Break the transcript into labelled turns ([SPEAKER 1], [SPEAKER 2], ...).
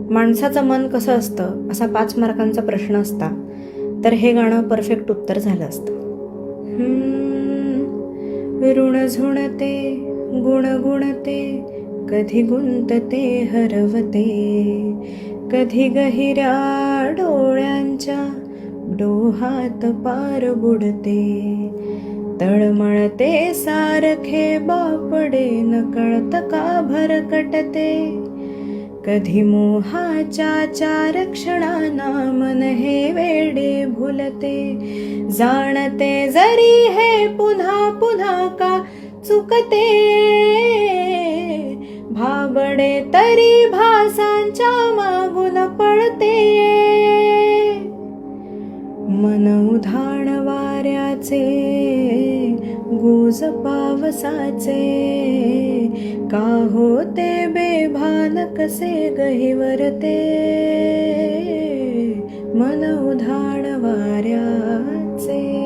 [SPEAKER 1] माणसाचं मन कसं असतं असा 5 मार्कांचा प्रश्न असता तर हे गाणं परफेक्ट उत्तर झालं असतं. ऋण झुणते गुणगुणते कधी गुंतते हरवते, कधी गहिऱ्या डोळ्यांच्या डोहात पार बुडते, तळमळते सारखे बापडे नकळत का भरकटते, कधी मोहाच्या 4 क्षणांना मन हे वेडे भुलते, जाणते जरी हे पुन्हा पुन्हा का चुकते, भाबडे तरी भासांच्या मागून पळते, मन उधाण वाऱ्याचे गुज पावसाचे, का होते बेभान कसे गहिवरते, मन उधाण वाऱ्याचे.